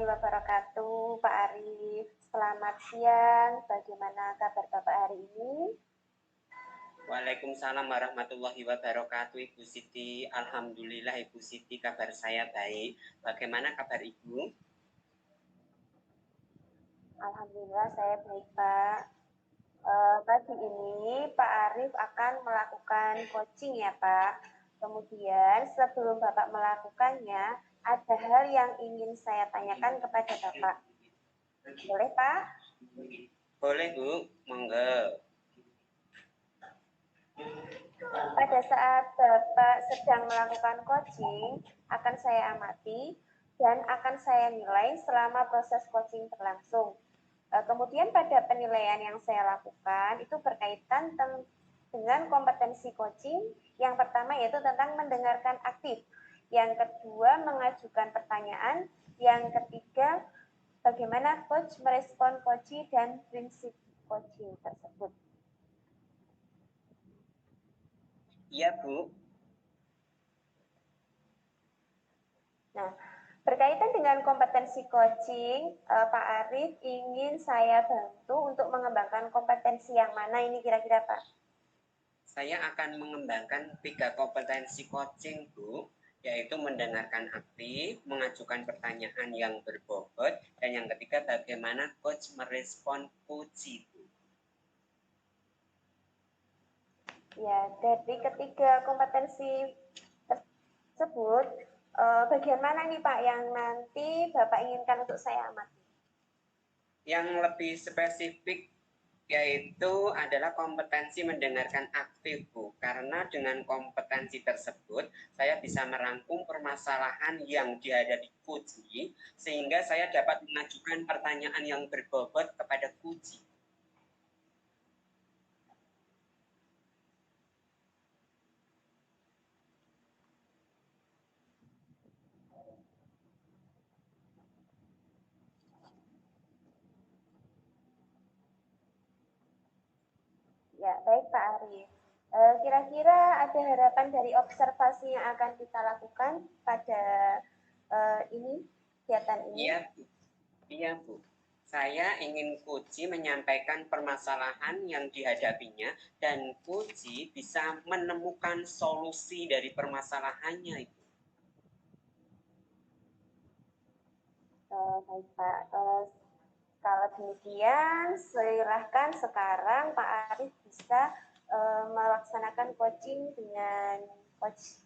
warahmatullahi wabarakatuh, Pak Arif. Selamat siang. Bagaimana kabar Bapak hari ini? Waalaikumsalam warahmatullahi wabarakatuh, Ibu Siti. Alhamdulillah, Ibu Siti, kabar saya baik. Bagaimana kabar Ibu? Alhamdulillah saya baik, Pak. Pagi ini Pak Arif akan melakukan coaching ya, Pak. Kemudian sebelum Bapak melakukannya, ada hal yang ingin saya tanyakan kepada Bapak. Boleh, Pak? Boleh, Bu. Monggo. Pada saat Bapak sedang melakukan coaching, akan saya amati dan akan saya nilai selama proses coaching berlangsung. Kemudian pada penilaian yang saya lakukan itu berkaitan dengan kompetensi coaching. Yang pertama yaitu tentang mendengarkan aktif. Yang kedua mengajukan pertanyaan. Yang ketiga bagaimana coach merespon coaching dan prinsip coaching tersebut. Iya, Bu. Nah, berkaitan dengan kompetensi coaching, Pak Arif ingin saya bantu untuk mengembangkan kompetensi yang mana ini kira-kira, Pak? Saya akan mengembangkan 3 kompetensi coaching, Bu, yaitu mendengarkan aktif, mengajukan pertanyaan yang berbobot, dan yang ketiga bagaimana coach merespon puji, Bu. Ya, dari ketiga kompetensi tersebut, bagian mana nih Pak yang nanti Bapak inginkan untuk saya amati? Yang lebih spesifik yaitu adalah kompetensi mendengarkan aktif, Bu. Karena dengan kompetensi tersebut, saya bisa merangkum permasalahan yang dihadapi Puji, sehingga saya dapat mengajukan pertanyaan yang berbobot kepada Puji. Ya, baik Pak Arif. Kira-kira ada harapan dari observasi yang akan kita lakukan pada ini, kegiatan ini? Iya, Bu. Iya, Bu. Saya ingin Puji menyampaikan permasalahan yang dihadapinya dan Puji bisa menemukan solusi dari permasalahannya itu. Baik Pak. Kalau demikian, silahkan sekarang Pak Arif bisa melaksanakan coaching dengan coach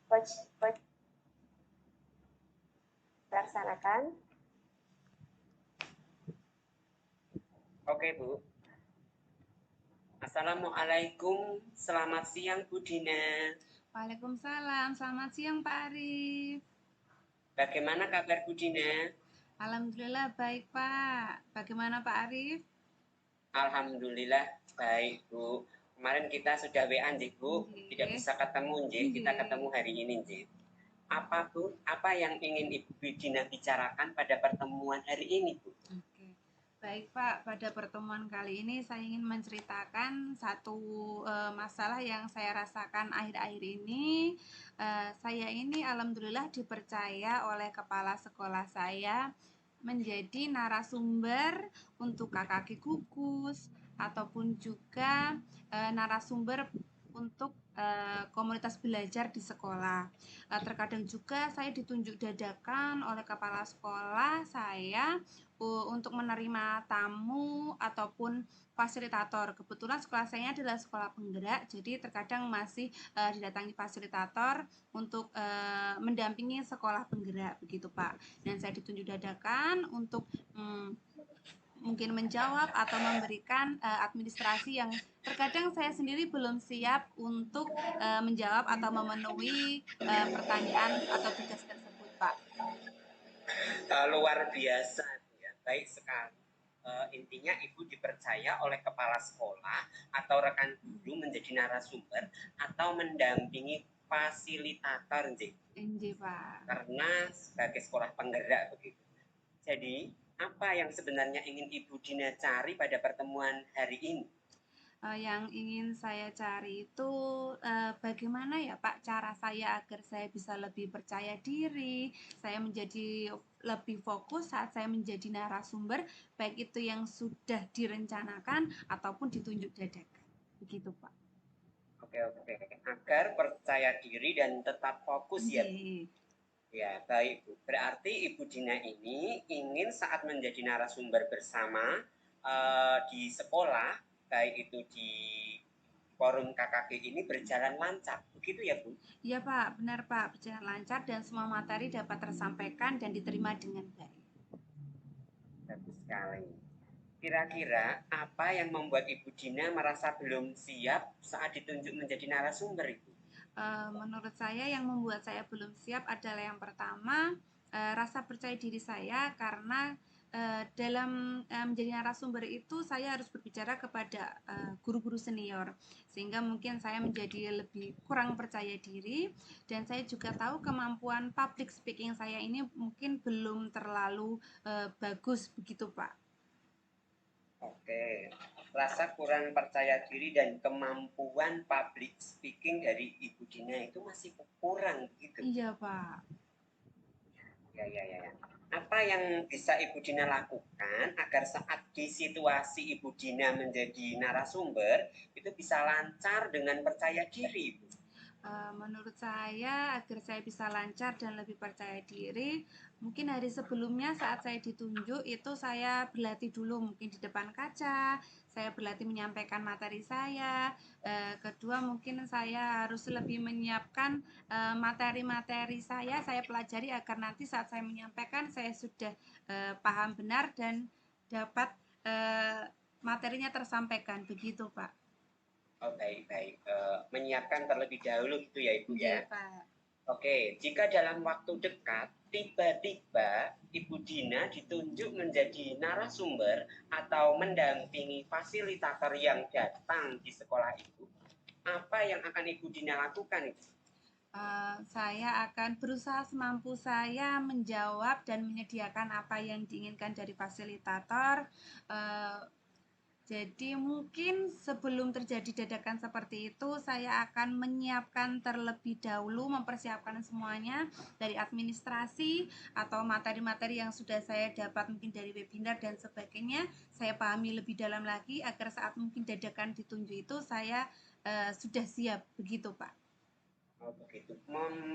laksanakan. Oke, Bu. Assalamualaikum, selamat siang Bu Dina. Waalaikumsalam, selamat siang Pak Arif. Bagaimana kabar Bu Dina? Alhamdulillah baik Pak. Bagaimana Pak Arif? Alhamdulillah baik Bu. Kemarin kita sudah WA nggih Bu, tidak bisa ketemu nggih, kita ketemu hari ini nggih. Apa Bu? Apa yang ingin Ibu Dina bicarakan pada pertemuan hari ini Bu? Oke. Baik Pak, pada pertemuan kali ini saya ingin menceritakan satu masalah yang saya rasakan akhir-akhir ini. Saya ini alhamdulillah dipercaya oleh kepala sekolah saya menjadi narasumber untuk KKG Gugus ataupun juga narasumber untuk komunitas belajar di sekolah. Terkadang juga saya ditunjuk dadakan oleh kepala sekolah saya untuk menerima tamu ataupun fasilitator. Kebetulan sekolah saya adalah sekolah penggerak, jadi terkadang masih didatangi fasilitator untuk mendampingi sekolah penggerak begitu Pak. Dan saya ditunjuk dadakan untuk mungkin menjawab atau memberikan administrasi yang terkadang saya sendiri belum siap untuk menjawab atau memenuhi pertanyaan atau tugas tersebut Pak. Luar biasa ya, baik sekali. Intinya Ibu dipercaya oleh kepala sekolah atau rekan guru menjadi narasumber atau mendampingi fasilitator NJ Pak. karena sebagai sekolah penggerak begitu. Jadi apa yang sebenarnya ingin Ibu Dina cari pada pertemuan hari ini? Yang ingin saya cari itu bagaimana ya Pak cara saya agar saya bisa lebih percaya diri, saya menjadi lebih fokus saat saya menjadi narasumber, baik itu yang sudah direncanakan ataupun ditunjuk dadakan. Begitu, Pak. Oke, agar percaya diri dan tetap fokus ya, Bu. Ya, baik Bu. Berarti Ibu Dina ini ingin saat menjadi narasumber bersama di sekolah, baik itu di forum KKG ini berjalan lancar, begitu ya Bu? Iya Pak, benar Pak, berjalan lancar dan semua materi dapat tersampaikan dan diterima dengan baik. Bagus sekali. Kira-kira apa yang membuat Ibu Dina merasa belum siap saat ditunjuk menjadi narasumber Ibu? Menurut saya yang membuat saya belum siap adalah yang pertama, rasa percaya diri saya karena dalam menjadi narasumber itu saya harus berbicara kepada guru-guru senior, sehingga mungkin saya menjadi lebih kurang percaya diri, dan saya juga tahu kemampuan public speaking saya ini mungkin belum terlalu bagus begitu Pak. Oke, rasa kurang percaya diri dan kemampuan public speaking dari Ibu Dina itu masih kurang gitu. Iya Pak. Ya. Apa yang bisa Ibu Dina lakukan agar saat di situasi Ibu Dina menjadi narasumber itu bisa lancar dengan percaya diri, Ibu? Menurut saya agar saya bisa lancar dan lebih percaya diri, mungkin hari sebelumnya saat saya ditunjuk itu saya berlatih dulu mungkin di depan kaca, saya berlatih menyampaikan materi saya. Kedua mungkin saya harus lebih menyiapkan materi-materi saya pelajari agar nanti saat saya menyampaikan saya sudah paham benar dan dapat materinya tersampaikan begitu Pak. Oh, baik. Menyiapkan terlebih dahulu gitu ya Ibu ya? Iya Pak. Oke, jika dalam waktu dekat tiba-tiba Ibu Dina ditunjuk menjadi narasumber atau mendampingi fasilitator yang datang di sekolah itu, apa yang akan Ibu Dina lakukan Ibu? Saya akan berusaha semampu saya menjawab dan menyediakan apa yang diinginkan dari fasilitator. Jadi mungkin sebelum terjadi dadakan seperti itu, saya akan menyiapkan terlebih dahulu, mempersiapkan semuanya dari administrasi atau materi-materi yang sudah saya dapat mungkin dari webinar dan sebagainya. Saya pahami lebih dalam lagi agar saat mungkin dadakan ditunjuk itu saya sudah siap, begitu Pak. Oh begitu,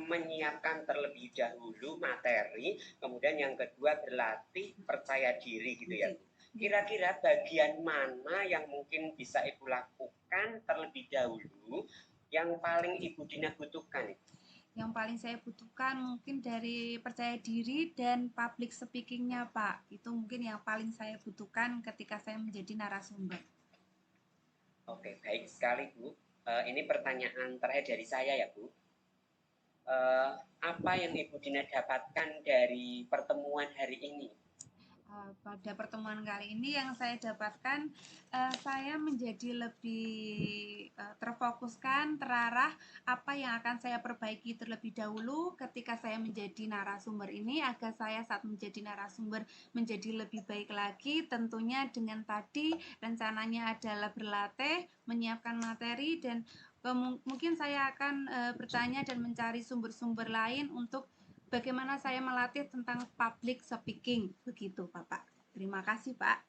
menyiapkan terlebih dahulu materi, kemudian yang kedua berlatih percaya diri gitu ya. Kira-kira bagian mana yang mungkin bisa Ibu lakukan terlebih dahulu yang paling Ibu Dina butuhkan? Yang paling saya butuhkan mungkin dari percaya diri dan public speakingnya Pak. Itu mungkin yang paling saya butuhkan ketika saya menjadi narasumber. Oke, baik sekali Bu. Ini pertanyaan terakhir dari saya ya Bu. Apa yang Ibu Dina dapatkan dari pertemuan hari ini? Pada pertemuan kali ini yang saya dapatkan, saya menjadi lebih terfokuskan, terarah apa yang akan saya perbaiki terlebih dahulu ketika saya menjadi narasumber ini, agar saya saat menjadi narasumber menjadi lebih baik lagi, tentunya dengan tadi rencananya adalah berlatih, menyiapkan materi, dan mungkin saya akan bertanya dan mencari sumber-sumber lain untuk bagaimana saya melatih tentang public speaking, begitu Bapak. Terima kasih Pak.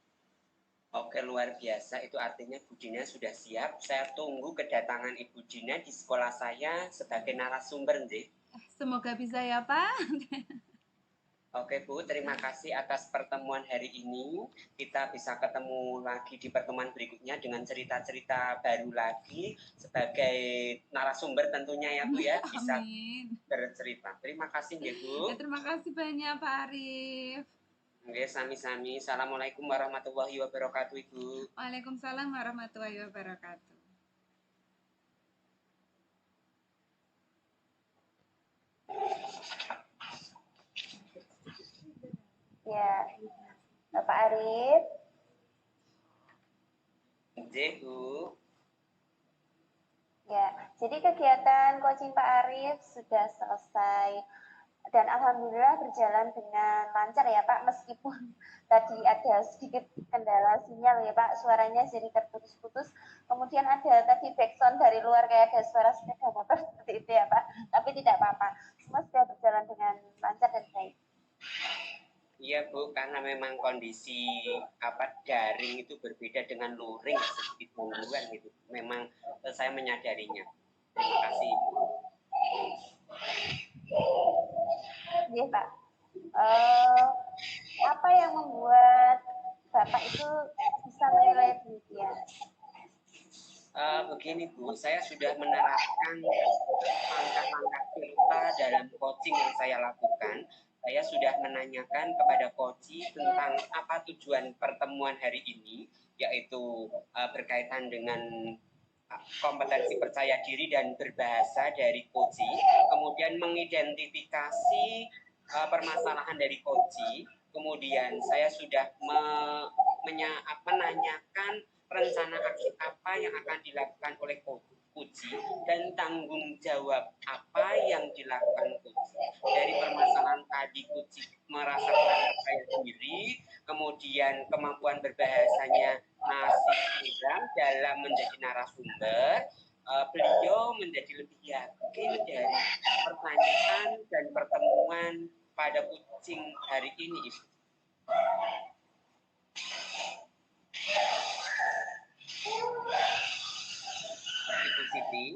Oke, luar biasa. Itu artinya Bu Dina sudah siap. Saya tunggu kedatangan Ibu Dina di sekolah saya sebagai narasumber, nggih. Semoga bisa ya Pak. Oke Bu, terima kasih atas pertemuan hari ini. Kita bisa ketemu lagi di pertemuan berikutnya dengan cerita-cerita baru lagi sebagai narasumber tentunya ya Bu ya, bisa bercerita. Terima kasih ya Bu. Terima kasih banyak Pak Arif. Oke, sami-sami. Assalamualaikum warahmatullahi wabarakatuh Ibu. Waalaikumsalam warahmatullahi wabarakatuh. Ya, Bapak Arif. Bu. Ya, jadi kegiatan coaching Pak Arif sudah selesai dan alhamdulillah berjalan dengan lancar ya Pak, meskipun tadi ada sedikit kendala sinyal ya Pak, suaranya jadi terputus-putus. Kemudian ada tadi backsound dari luar kayak ada suara sepeda motor seperti itu ya Pak, tapi tidak apa-apa. Semua sudah berjalan dengan lancar dan baik. Iya Bu, karena memang kondisi daring itu berbeda dengan luring sedikit gangguan gitu. Memang saya menyadarinya. Terima kasih. Iya Pak. Apa yang membuat Bapak itu bisa menilai demikian? Begini Bu, saya sudah menerapkan langkah-langkah kita dalam coaching yang saya lakukan. Saya sudah menanyakan kepada coach tentang apa tujuan pertemuan hari ini, yaitu berkaitan dengan kompetensi percaya diri dan berbahasa dari coach, kemudian mengidentifikasi permasalahan dari coach, kemudian saya sudah menanyakan rencana aksi apa yang akan dilakukan oleh Puji dan tanggung jawab apa yang dilakukan Puji. Dari permasalahan tadi Puji merasa kurang percaya diri, kemudian kemampuan berbahasanya masih kurang dalam menjadi narasumber, beliau menjadi lebih yakin dari pertanyaan dan pertemuan pada kucing hari ini, Ibu. Ibu Siti.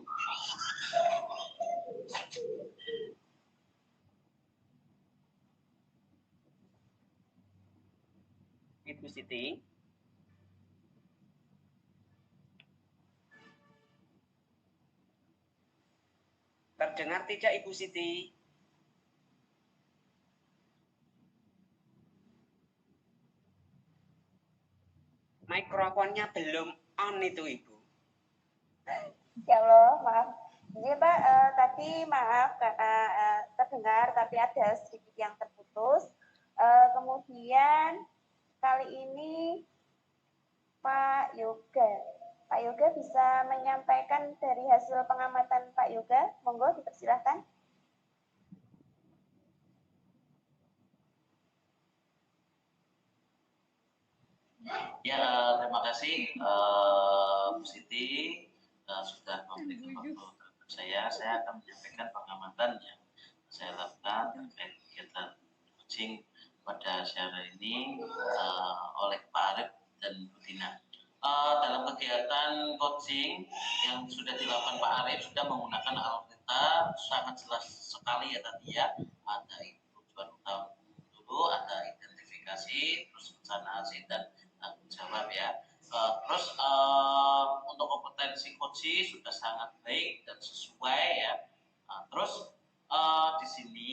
Ibu Siti. Terdengar tidak Ibu Siti? Mikrofonnya belum on itu Ibu. Ya Allah, maaf. Jadi Pak, tadi maaf karena terdengar tapi ada sedikit yang terputus. Kemudian kali ini Pak Yoga bisa menyampaikan dari hasil pengamatan Pak Yoga. Monggo dipersilahkan. Ya, terima kasih Bu Siti sudah memberikan waktu terhadap saya. Saya akan menyampaikan pengamatan yang saya lakukan terkait kegiatan coaching pada siang ini oleh Pak Arif dan Bu Dina. Dalam kegiatan coaching yang sudah dilakukan Pak Arif sudah menggunakan algoritma sangat jelas sekali ya tadi ya. Ada tujuan utama dulu, ada identifikasi, terus rencana aksi dan tanggung jawab ya. Terus untuk kompetensi coaching sudah sangat baik dan sesuai ya. Terus di sini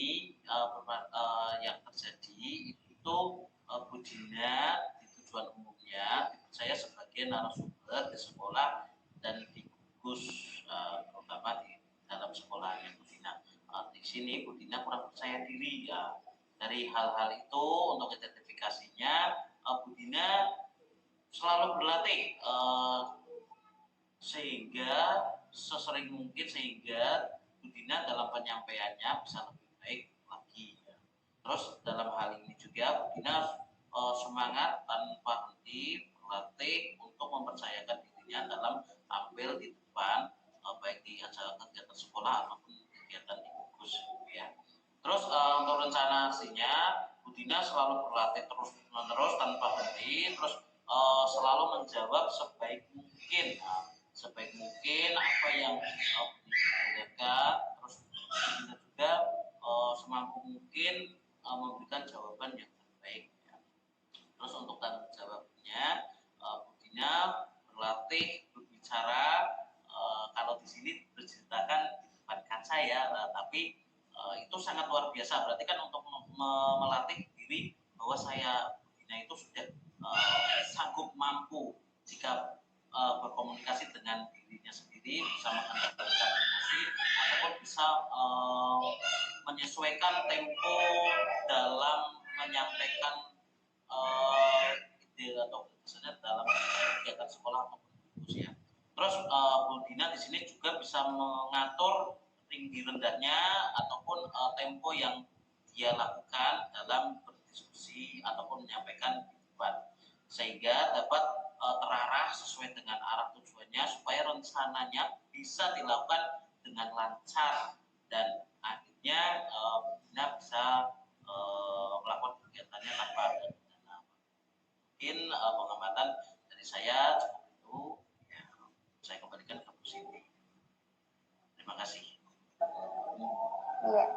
yang terjadi itu Bu Dina di tujuan umumnya saya sebagai narasumber di sekolah dan di gugus terutama di dalam sekolahnya Bu Dina. Di sini Bu Dina kurang percaya diri ya. Dari hal-hal itu untuk identifikasinya Bu Dina selalu berlatih sehingga sesering mungkin sehingga Bu Dina dalam penyampaiannya bisa lebih baik lagi. Terus dalam hal ini juga Bu Dina semangat tanpa henti berlatih untuk mempercayakan dirinya dalam tampil di depan baik di acara kegiatan sekolah ataupun kegiatan di gugus ya. Terus untuk rencana aksinya Bu Dina selalu berlatih terus-menerus tanpa henti, terus selalu menjawab sebaik mungkin apa yang ditanyakan, terus juga semampu mungkin memberikan jawaban yang terbaik ya. Terus untuk tanggung jawabnya Bu Dina berlatih berbicara kalau di sini berceritakan di depan kaca ya, tapi itu sangat luar biasa. Berarti kan untuk melatih diri bahwa saya Bu Dina itu sudah sanggup mampu jika berkomunikasi dengan dirinya sendiri, bisa mengendalikan emosi ataupun bisa menyesuaikan tempo dalam menyampaikan ide atau misalnya dalam kegiatan sekolah ataupun usia. Terus Bu Dina di sini juga bisa mengatur tinggi rendahnya ataupun tempo yang dia lakukan dalam berdiskusi ataupun menyampaikan di depan, sehingga dapat terarah sesuai dengan arah tujuannya supaya rencananya bisa dilakukan dengan lancar dan akhirnya Bina bisa melakukan kegiatan kegiatannya tanpa ada dana. Mungkin pengamatan dari saya cukup itu. Ya, saya kembalikan ke Bu Siti. Terima kasih. Iya,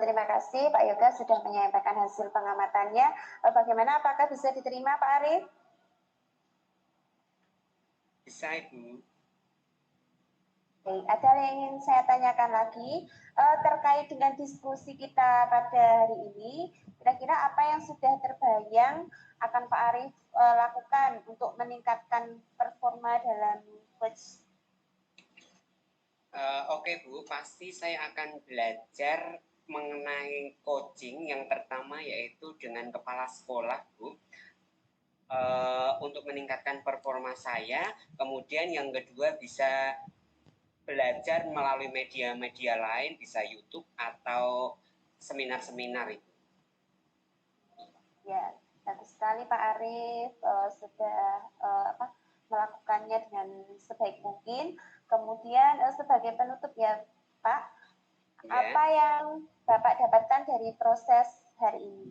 terima kasih Pak Yoga sudah menyampaikan hasil pengamatannya. Bagaimana, apakah bisa diterima Pak Arif? Bisa Ibu. Baik, ada yang ingin saya tanyakan lagi terkait dengan diskusi kita pada hari ini. Kira-kira apa yang sudah terbayang akan Pak Arif lakukan untuk meningkatkan performa dalam coach? Oke Bu, pasti saya akan belajar mengenai coaching. Yang pertama yaitu dengan kepala sekolah Bu, untuk meningkatkan performa saya. Kemudian yang kedua bisa belajar melalui media-media lain, bisa YouTube atau seminar-seminar itu. Ya, bagus sekali Pak Arif sudah melakukannya dengan sebaik mungkin. Kemudian sebagai penutup ya Pak, apa yang Bapak dapatkan dari proses hari ini?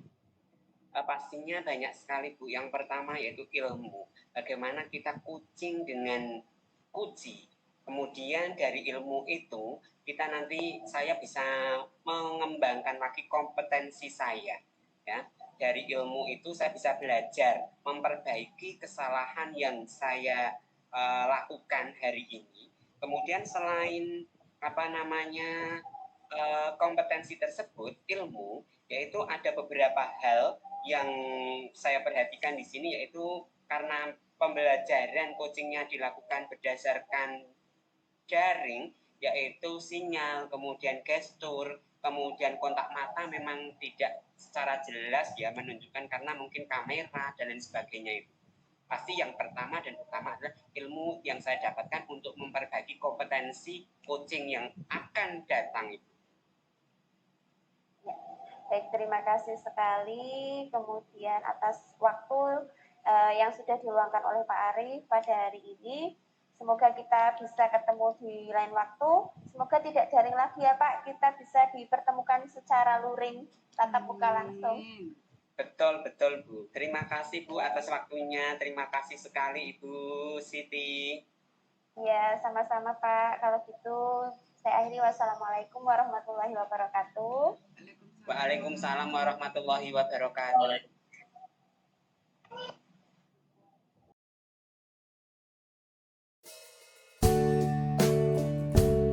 Pastinya banyak sekali Bu. Yang pertama yaitu ilmu. Bagaimana kita coaching dengan uji. Kemudian dari ilmu itu saya bisa mengembangkan lagi kompetensi saya. Ya, dari ilmu itu saya bisa belajar memperbaiki kesalahan yang saya lakukan hari ini. Kemudian selain kompetensi tersebut, ilmu, yaitu ada beberapa hal yang saya perhatikan di sini, yaitu karena pembelajaran coachingnya dilakukan berdasarkan daring, yaitu sinyal, kemudian gestur, kemudian kontak mata memang tidak secara jelas ya menunjukkan karena mungkin kamera dan lain sebagainya itu. Pasti yang pertama dan utama adalah ilmu yang saya dapatkan untuk memperbaiki kompetensi coaching yang akan datang itu. Ya, baik, terima kasih sekali. Kemudian atas waktu yang sudah diluangkan oleh Pak Arif pada hari ini. Semoga kita bisa ketemu di lain waktu. Semoga tidak daring lagi ya Pak, kita bisa dipertemukan secara luring, tatap muka langsung. Betul Bu. Terima kasih Bu atas waktunya. Terima kasih sekali Ibu Siti. Ya, sama-sama Pak. Kalau gitu saya akhiri. Wassalamualaikum warahmatullahi wabarakatuh. Waalaikumsalam warahmatullahi wabarakatuh.